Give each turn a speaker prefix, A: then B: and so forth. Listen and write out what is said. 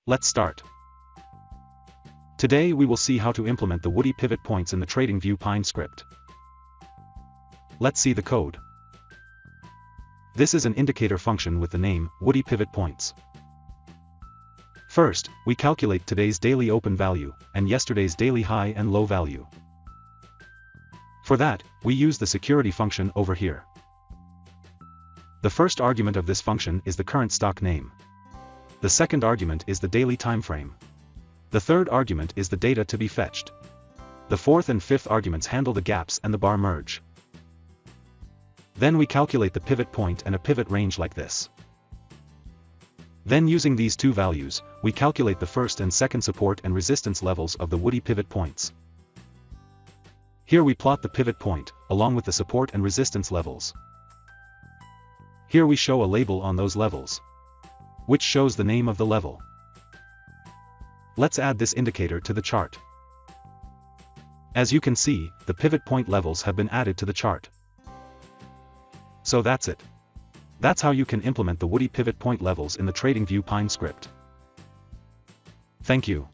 A: Let's start. Today we will see how to implement the Woodie pivot points in the TradingView Pine script. Let's see the code. This is an indicator function with the name Woodie pivot points. First, we calculate today's daily open value and yesterday's daily high and low value. For that, we use the security function over here. The first argument of this function is the current stock name. The second argument is the daily time frame. The third argument is the data to be fetched. The fourth and fifth arguments handle the gaps and the bar merge. Then we calculate the pivot point and a pivot range like this. Then using these two values, we calculate the first and second support and resistance levels of the Woodie pivot points. Here we plot the pivot point, along with the support and resistance levels. Here we show a label on those levels, which shows the name of the level. Let's add this indicator to the chart. As you can see, the pivot point levels have been added to the chart. So that's it. That's how you can implement the Woodie pivot point levels in the TradingView Pine script. Thank you.